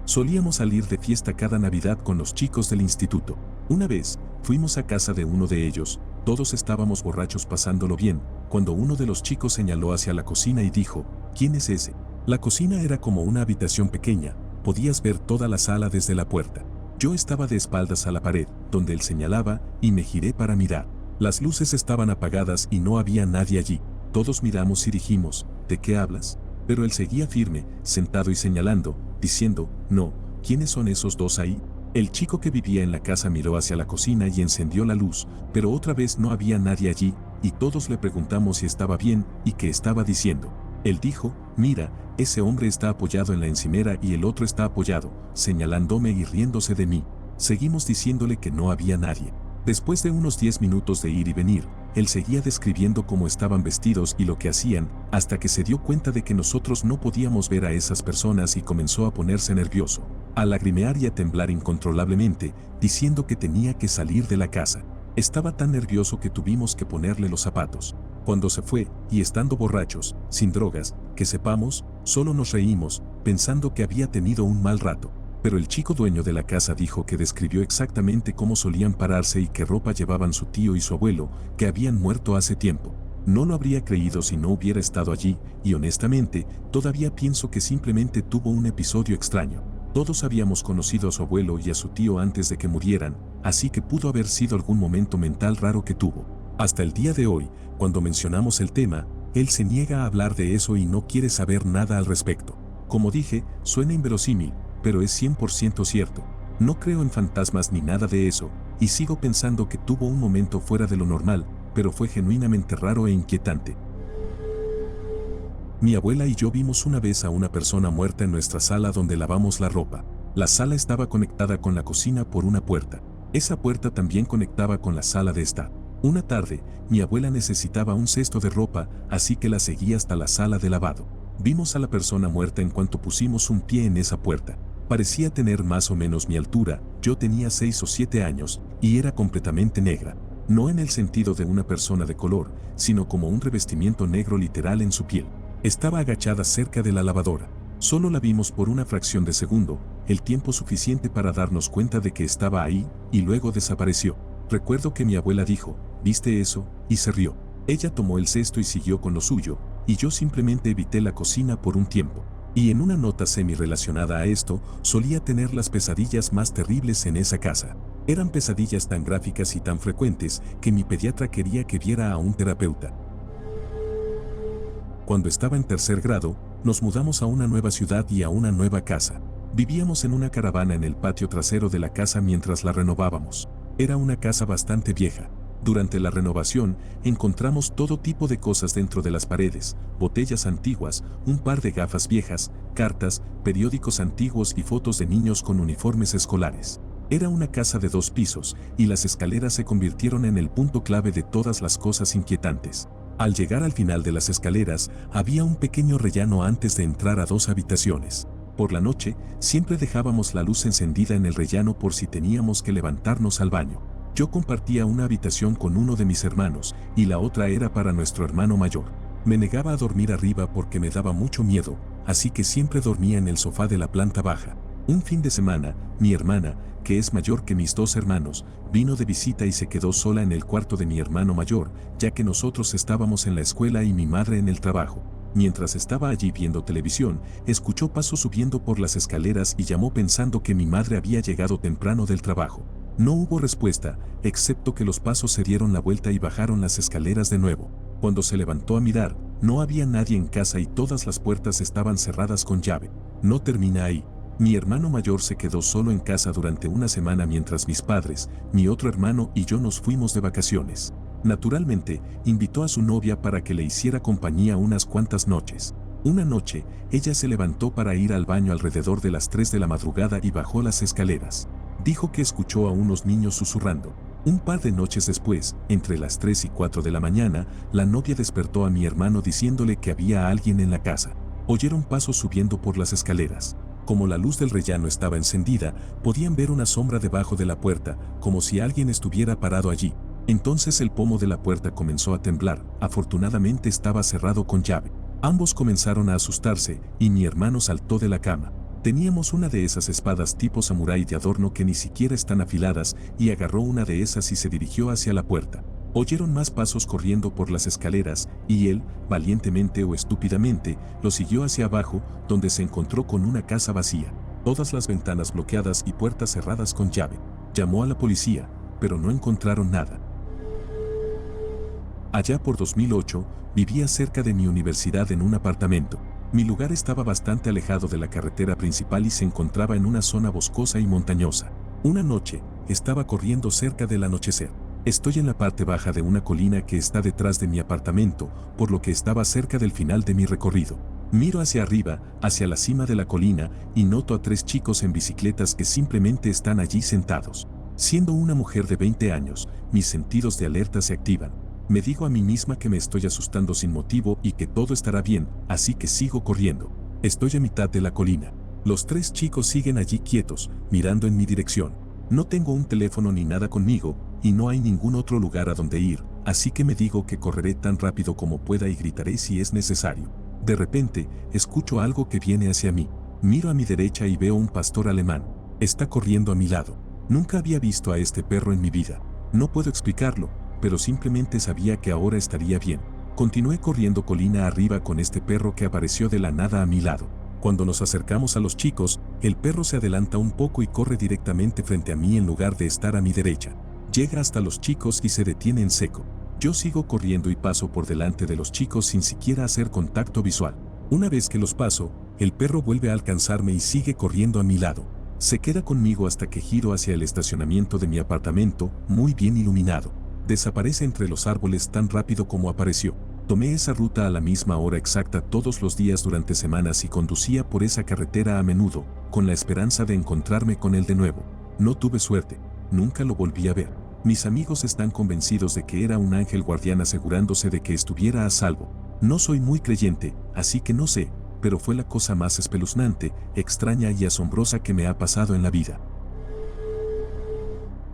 Solíamos salir de fiesta cada Navidad con los chicos del instituto. Una vez, fuimos a casa de uno de ellos, todos estábamos borrachos pasándolo bien, cuando uno de los chicos señaló hacia la cocina y dijo, ¿quién es ese? La cocina era como una habitación pequeña, podías ver toda la sala desde la puerta. Yo estaba de espaldas a la pared, donde él señalaba, y me giré para mirar. Las luces estaban apagadas y no había nadie allí. Todos miramos y dijimos, ¿de qué hablas? Pero él seguía firme, sentado y señalando, diciendo, no, ¿quiénes son esos dos ahí? El chico que vivía en la casa miró hacia la cocina y encendió la luz, pero otra vez no había nadie allí, y todos le preguntamos si estaba bien y qué estaba diciendo. Él dijo, mira, ese hombre está apoyado en la encimera y el otro está apoyado, señalándome y riéndose de mí. Seguimos diciéndole que no había nadie. Después de unos 10 minutos de ir y venir, él seguía describiendo cómo estaban vestidos y lo que hacían, hasta que se dio cuenta de que nosotros no podíamos ver a esas personas y comenzó a ponerse nervioso, a lagrimear y a temblar incontrolablemente, diciendo que tenía que salir de la casa. Estaba tan nervioso que tuvimos que ponerle los zapatos. Cuando se fue, y estando borrachos, sin drogas, que sepamos, solo nos reímos, pensando que había tenido un mal rato. pero el chico dueño de la casa dijo que describió exactamente cómo solían pararse y qué ropa llevaban su tío y su abuelo, que habían muerto hace tiempo. No lo habría creído si no hubiera estado allí, y honestamente, todavía pienso que simplemente tuvo un episodio extraño. Todos habíamos conocido a su abuelo y a su tío antes de que murieran, así que pudo haber sido algún momento mental raro que tuvo. Hasta el día de hoy, cuando mencionamos el tema, él se niega a hablar de eso y no quiere saber nada al respecto. Como dije, suena inverosímil, pero es 100% cierto. No creo en fantasmas ni nada de eso, y sigo pensando que tuvo un momento fuera de lo normal, pero fue genuinamente raro e inquietante. Mi abuela y yo vimos una vez a una persona muerta en nuestra sala donde lavamos la ropa. La sala estaba conectada con la cocina por una puerta. Esa puerta también conectaba con la sala de estar. Una tarde, mi abuela necesitaba un cesto de ropa, así que la seguí hasta la sala de lavado. Vimos a la persona muerta en cuanto pusimos un pie en esa puerta. Parecía tener más o menos mi altura, yo tenía 6 o 7 años, y era completamente negra. No en el sentido de una persona de color, sino como un revestimiento negro literal en su piel. Estaba agachada cerca de la lavadora. Solo la vimos por una fracción de segundo, el tiempo suficiente para darnos cuenta de que estaba ahí, y luego desapareció. Recuerdo que mi abuela dijo, ¿viste eso? Y se rió. Ella tomó el cesto y siguió con lo suyo, y yo simplemente evité la cocina por un tiempo. Y en una nota semi-relacionada a esto, solía tener las pesadillas más terribles en esa casa. Eran pesadillas tan gráficas y tan frecuentes que mi pediatra quería que viera a un terapeuta. Cuando estaba en tercer grado, nos mudamos a una nueva ciudad y a una nueva casa. Vivíamos en una caravana en el patio trasero de la casa mientras la renovábamos. Era una casa bastante vieja. Durante la renovación, encontramos todo tipo de cosas dentro de las paredes, botellas antiguas, un par de gafas viejas, cartas, periódicos antiguos y fotos de niños con uniformes escolares. Era una casa de 2 pisos, y las escaleras se convirtieron en el punto clave de todas las cosas inquietantes. Al llegar al final de las escaleras, había un pequeño rellano antes de entrar a 2 habitaciones. Por la noche, siempre dejábamos la luz encendida en el rellano por si teníamos que levantarnos al baño. Yo compartía una habitación con uno de mis hermanos, y la otra era para nuestro hermano mayor. Me negaba a dormir arriba porque me daba mucho miedo, así que siempre dormía en el sofá de la planta baja. Un fin de semana, mi hermana, que es mayor que mis 2 hermanos, vino de visita y se quedó sola en el cuarto de mi hermano mayor, ya que nosotros estábamos en la escuela y mi madre en el trabajo. Mientras estaba allí viendo televisión, escuchó pasos subiendo por las escaleras y llamó pensando que mi madre había llegado temprano del trabajo. No hubo respuesta, excepto que los pasos se dieron la vuelta y bajaron las escaleras de nuevo. Cuando se levantó a mirar, no había nadie en casa y todas las puertas estaban cerradas con llave. No termina ahí. Mi hermano mayor se quedó solo en casa durante una semana mientras mis padres, mi otro hermano y yo nos fuimos de vacaciones. Naturalmente, invitó a su novia para que le hiciera compañía unas cuantas noches. Una noche, ella se levantó para ir al baño alrededor de las 3 de la madrugada y bajó las escaleras. Dijo que escuchó a unos niños susurrando. Un par de noches después, entre las 3 y 4 de la mañana, la novia despertó a mi hermano diciéndole que había alguien en la casa. Oyeron pasos subiendo por las escaleras. Como la luz del rellano estaba encendida, podían ver una sombra debajo de la puerta, como si alguien estuviera parado allí. Entonces el pomo de la puerta comenzó a temblar, afortunadamente estaba cerrado con llave. Ambos comenzaron a asustarse, y mi hermano saltó de la cama. Teníamos una de esas espadas tipo samurái de adorno que ni siquiera están afiladas, y agarró una de esas y se dirigió hacia la puerta. Oyeron más pasos corriendo por las escaleras, y él, valientemente o estúpidamente, lo siguió hacia abajo, donde se encontró con una casa vacía, todas las ventanas bloqueadas y puertas cerradas con llave. Llamó a la policía, pero no encontraron nada. Allá por 2008, vivía cerca de mi universidad en un apartamento. Mi lugar estaba bastante alejado de la carretera principal y se encontraba en una zona boscosa y montañosa. Una noche, estaba corriendo cerca del anochecer. Estoy en la parte baja de una colina que está detrás de mi apartamento, por lo que estaba cerca del final de mi recorrido. Miro hacia arriba, hacia la cima de la colina, y noto a 3 chicos en bicicletas que simplemente están allí sentados. Siendo una mujer de 20 años, mis sentidos de alerta se activan. Me digo a mí misma que me estoy asustando sin motivo y que todo estará bien, así que sigo corriendo. Estoy a mitad de la colina. Los 3 chicos siguen allí quietos, mirando en mi dirección. No tengo un teléfono ni nada conmigo, y no hay ningún otro lugar a donde ir, así que me digo que correré tan rápido como pueda y gritaré si es necesario. De repente, escucho algo que viene hacia mí. Miro a mi derecha y veo un pastor alemán. Está corriendo a mi lado. Nunca había visto a este perro en mi vida. No puedo explicarlo, pero simplemente sabía que ahora estaría bien. Continué corriendo colina arriba con este perro que apareció de la nada a mi lado. Cuando nos acercamos a los chicos, el perro se adelanta un poco y corre directamente frente a mí en lugar de estar a mi derecha. Llega hasta los chicos y se detiene en seco. Yo sigo corriendo y paso por delante de los chicos sin siquiera hacer contacto visual. Una vez que los paso, el perro vuelve a alcanzarme y sigue corriendo a mi lado. Se queda conmigo hasta que giro hacia el estacionamiento de mi apartamento, muy bien iluminado. Desaparece entre los árboles tan rápido como apareció. Tomé esa ruta a la misma hora exacta todos los días durante semanas y conducía por esa carretera a menudo, con la esperanza de encontrarme con él de nuevo. No tuve suerte, nunca lo volví a ver. Mis amigos están convencidos de que era un ángel guardián asegurándose de que estuviera a salvo. No soy muy creyente, así que no sé, pero fue la cosa más espeluznante, extraña y asombrosa que me ha pasado en la vida.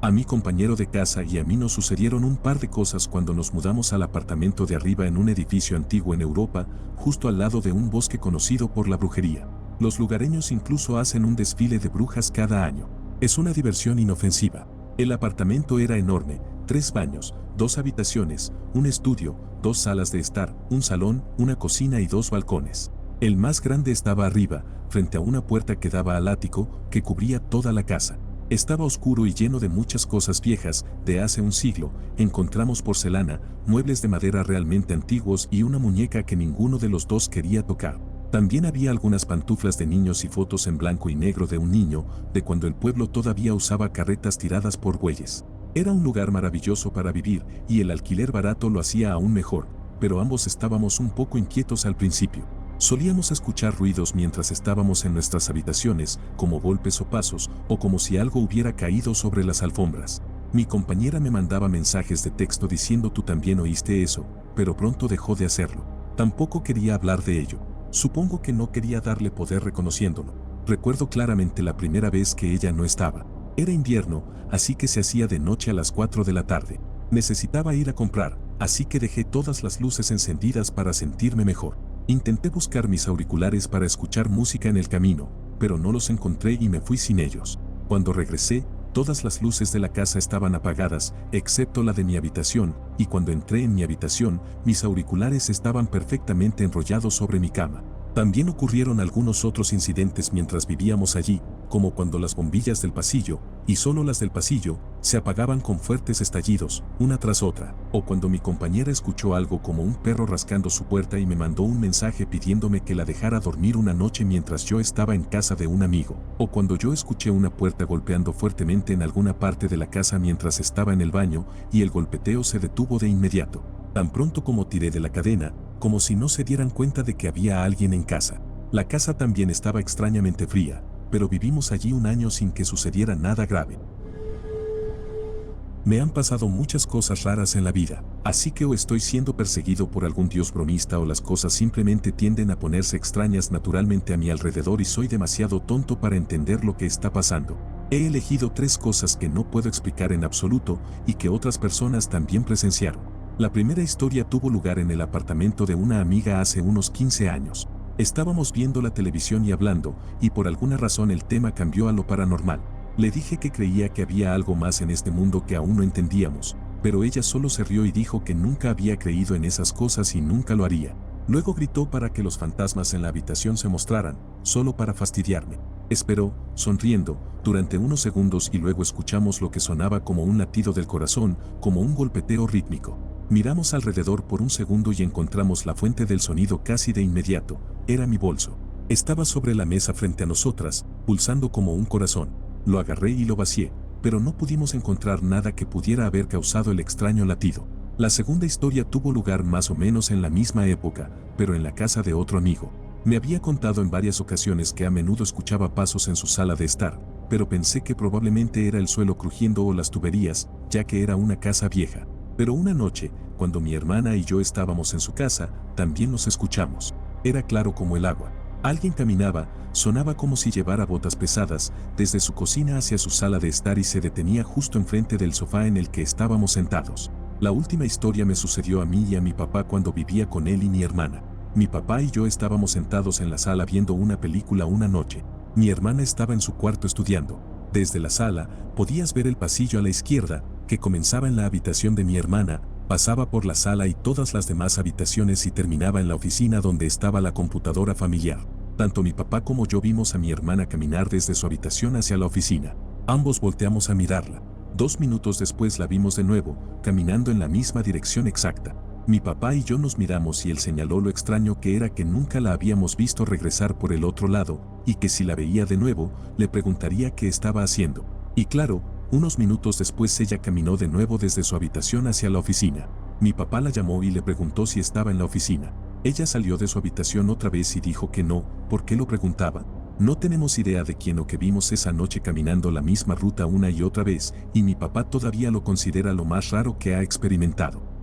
A mi compañero de casa y a mí nos sucedieron un par de cosas cuando nos mudamos al apartamento de arriba en un edificio antiguo en Europa, justo al lado de un bosque conocido por la brujería. Los lugareños incluso hacen un desfile de brujas cada año. Es una diversión inofensiva. El apartamento era enorme, 3 baños, 2 habitaciones, un estudio, 2 salas de estar, un salón, una cocina y 2 balcones. El más grande estaba arriba, frente a una puerta que daba al ático, que cubría toda la casa. Estaba oscuro y lleno de muchas cosas viejas, de hace un siglo. Encontramos porcelana, muebles de madera realmente antiguos y una muñeca que ninguno de los dos quería tocar. También había algunas pantuflas de niños y fotos en blanco y negro de un niño, de cuando el pueblo todavía usaba carretas tiradas por bueyes. Era un lugar maravilloso para vivir, y el alquiler barato lo hacía aún mejor, pero ambos estábamos un poco inquietos al principio. Solíamos escuchar ruidos mientras estábamos en nuestras habitaciones, como golpes o pasos, o como si algo hubiera caído sobre las alfombras. Mi compañera me mandaba mensajes de texto diciendo tú también oíste eso, pero pronto dejó de hacerlo. Tampoco quería hablar de ello. Supongo que no quería darle poder reconociéndolo. Recuerdo claramente la primera vez que ella no estaba. Era invierno, así que se hacía de noche a las 4 de la tarde. Necesitaba ir a comprar, así que dejé todas las luces encendidas para sentirme mejor. Intenté buscar mis auriculares para escuchar música en el camino, pero no los encontré y me fui sin ellos. Cuando regresé, todas las luces de la casa estaban apagadas, excepto la de mi habitación, y cuando entré en mi habitación, mis auriculares estaban perfectamente enrollados sobre mi cama. También ocurrieron algunos otros incidentes mientras vivíamos allí, como cuando las bombillas del pasillo, y solo las del pasillo, se apagaban con fuertes estallidos, una tras otra, o cuando mi compañera escuchó algo como un perro rascando su puerta y me mandó un mensaje pidiéndome que la dejara dormir una noche mientras yo estaba en casa de un amigo, o cuando yo escuché una puerta golpeando fuertemente en alguna parte de la casa mientras estaba en el baño, y el golpeteo se detuvo de inmediato, tan pronto como tiré de la cadena, como si no se dieran cuenta de que había alguien en casa. La casa también estaba extrañamente fría, pero vivimos allí un año sin que sucediera nada grave. Me han pasado muchas cosas raras en la vida, así que o estoy siendo perseguido por algún dios bromista o las cosas simplemente tienden a ponerse extrañas naturalmente a mi alrededor y soy demasiado tonto para entender lo que está pasando. He elegido 3 cosas que no puedo explicar en absoluto y que otras personas también presenciaron. La primera historia tuvo lugar en el apartamento de una amiga hace unos 15 años. Estábamos viendo la televisión y hablando, y por alguna razón el tema cambió a lo paranormal. Le dije que creía que había algo más en este mundo que aún no entendíamos, pero ella solo se rió y dijo que nunca había creído en esas cosas y nunca lo haría. Luego gritó para que los fantasmas en la habitación se mostraran, solo para fastidiarme. Esperó, sonriendo, durante unos segundos y luego escuchamos lo que sonaba como un latido del corazón, como un golpeteo rítmico. Miramos alrededor por un segundo y encontramos la fuente del sonido casi de inmediato. Era mi bolso. Estaba sobre la mesa frente a nosotras, pulsando como un corazón. Lo agarré y lo vacié, pero no pudimos encontrar nada que pudiera haber causado el extraño latido. La segunda historia tuvo lugar más o menos en la misma época, pero en la casa de otro amigo. Me había contado en varias ocasiones que a menudo escuchaba pasos en su sala de estar, pero pensé que probablemente era el suelo crujiendo o las tuberías, ya que era una casa vieja. Pero una noche, cuando mi hermana y yo estábamos en su casa, también nos escuchamos. Era claro como el agua. Alguien caminaba, sonaba como si llevara botas pesadas, desde su cocina hacia su sala de estar y se detenía justo enfrente del sofá en el que estábamos sentados. La última historia me sucedió a mí y a mi papá cuando vivía con él y mi hermana. Mi papá y yo estábamos sentados en la sala viendo una película una noche. Mi hermana estaba en su cuarto estudiando. Desde la sala, podías ver el pasillo a la izquierda, que comenzaba en la habitación de mi hermana, pasaba por la sala y todas las demás habitaciones y terminaba en la oficina donde estaba la computadora familiar. Tanto mi papá como yo vimos a mi hermana caminar desde su habitación hacia la oficina. Ambos volteamos a mirarla. 2 minutos después la vimos de nuevo, caminando en la misma dirección exacta. Mi papá y yo nos miramos y él señaló lo extraño que era que nunca la habíamos visto regresar por el otro lado, y que si la veía de nuevo, le preguntaría qué estaba haciendo. Y claro, unos minutos después ella caminó de nuevo desde su habitación hacia la oficina. Mi papá la llamó y le preguntó si estaba en la oficina. Ella salió de su habitación otra vez y dijo que no. ¿Por qué lo preguntaba? No tenemos idea de quién o qué vimos esa noche caminando la misma ruta una y otra vez, y mi papá todavía lo considera lo más raro que ha experimentado.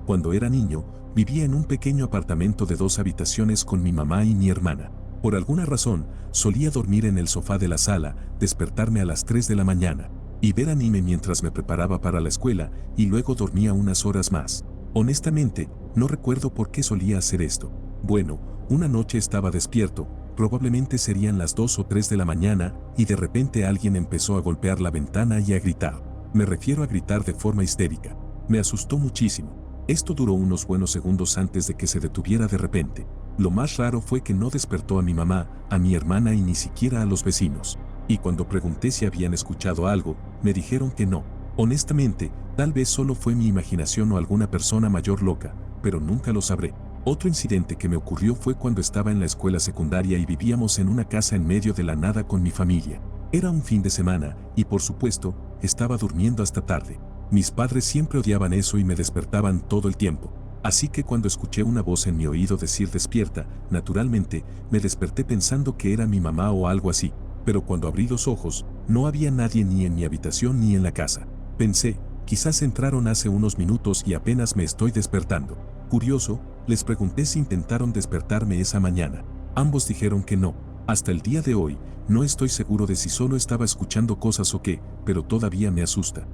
Cuando era niño, vivía en un pequeño apartamento de 2 habitaciones con mi mamá y mi hermana. Por alguna razón, solía dormir en el sofá de la sala, despertarme a las 3 de la mañana, y ver anime mientras me preparaba para la escuela, y luego dormía unas horas más. Honestamente, no recuerdo por qué solía hacer esto. Bueno, una noche estaba despierto, probablemente serían las 2 o 3 de la mañana, y de repente alguien empezó a golpear la ventana y a gritar. Me refiero a gritar de forma histérica. Me asustó muchísimo. Esto duró unos buenos segundos antes de que se detuviera de repente. Lo más raro fue que no despertó a mi mamá, a mi hermana y ni siquiera a los vecinos. Y cuando pregunté si habían escuchado algo, me dijeron que no. Honestamente, tal vez solo fue mi imaginación o alguna persona mayor loca, pero nunca lo sabré. Otro incidente que me ocurrió fue cuando estaba en la escuela secundaria y vivíamos en una casa en medio de la nada con mi familia. Era un fin de semana, y por supuesto, estaba durmiendo hasta tarde. Mis padres siempre odiaban eso y me despertaban todo el tiempo. Así que cuando escuché una voz en mi oído decir despierta, naturalmente, me desperté pensando que era mi mamá o algo así. Pero cuando abrí los ojos, no había nadie ni en mi habitación ni en la casa. Pensé, quizás entraron hace unos minutos y apenas me estoy despertando. Curioso, les pregunté si intentaron despertarme esa mañana. Ambos dijeron que no. Hasta el día de hoy, no estoy seguro de si solo estaba escuchando cosas o qué, pero todavía me asusta.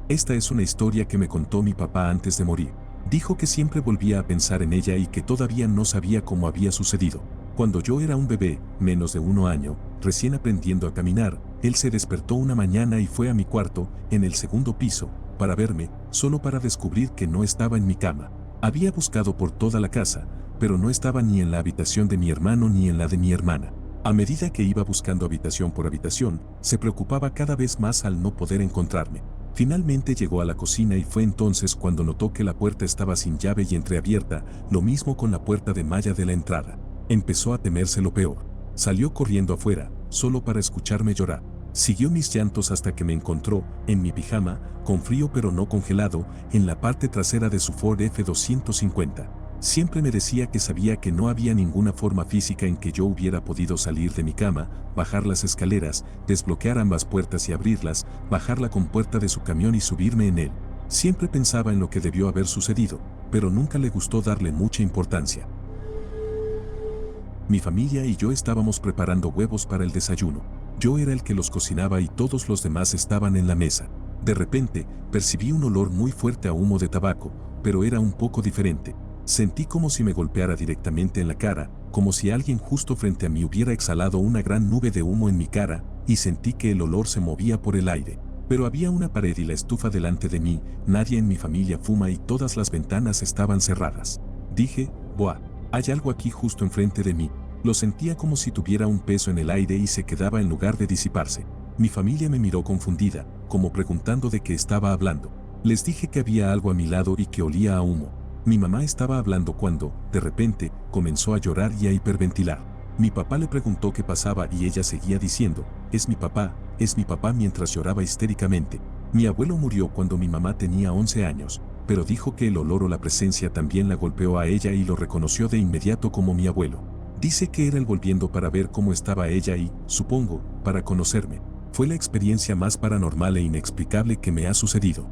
Esta es una historia que me contó mi papá antes de morir. Dijo que siempre volvía a pensar en ella y que todavía no sabía cómo había sucedido. Cuando yo era un bebé, menos de 1 año, recién aprendiendo a caminar, él se despertó una mañana y fue a mi cuarto, en el 2.º piso, para verme, solo para descubrir que no estaba en mi cama. Había buscado por toda la casa, pero no estaba ni en la habitación de mi hermano ni en la de mi hermana. A medida que iba buscando habitación por habitación, se preocupaba cada vez más al no poder encontrarme. Finalmente llegó a la cocina y fue entonces cuando notó que la puerta estaba sin llave y entreabierta, lo mismo con la puerta de malla de la entrada. Empezó a temerse lo peor. Salió corriendo afuera, solo para escucharme llorar. Siguió mis llantos hasta que me encontró, en mi pijama, con frío pero no congelado, en la parte trasera de su Ford F-250. Siempre me decía que sabía que no había ninguna forma física en que yo hubiera podido salir de mi cama, bajar las escaleras, desbloquear ambas puertas y abrirlas, bajar la compuerta de su camión y subirme en él. Siempre pensaba en lo que debió haber sucedido, pero nunca le gustó darle mucha importancia. Mi familia y yo estábamos preparando huevos para el desayuno. Yo era el que los cocinaba y todos los demás estaban en la mesa. De repente, percibí un olor muy fuerte a humo de tabaco, pero era un poco diferente. Sentí como si me golpeara directamente en la cara, como si alguien justo frente a mí hubiera exhalado una gran nube de humo en mi cara, y sentí que el olor se movía por el aire. Pero había una pared y la estufa delante de mí, nadie en mi familia fuma y todas las ventanas estaban cerradas. Dije, ¡buah! Hay algo aquí justo enfrente de mí. Lo sentía como si tuviera un peso en el aire y se quedaba en lugar de disiparse. Mi familia me miró confundida, como preguntando de qué estaba hablando. Les dije que había algo a mi lado y que olía a humo. Mi mamá estaba hablando cuando, de repente, comenzó a llorar y a hiperventilar. Mi papá le preguntó qué pasaba y ella seguía diciendo, es mi papá, mientras lloraba histéricamente. Mi abuelo murió cuando mi mamá tenía 11 años, pero dijo que el olor o la presencia también la golpeó a ella y lo reconoció de inmediato como mi abuelo. Dice que era él volviendo para ver cómo estaba ella y, supongo, para conocerme. Fue la experiencia más paranormal e inexplicable que me ha sucedido.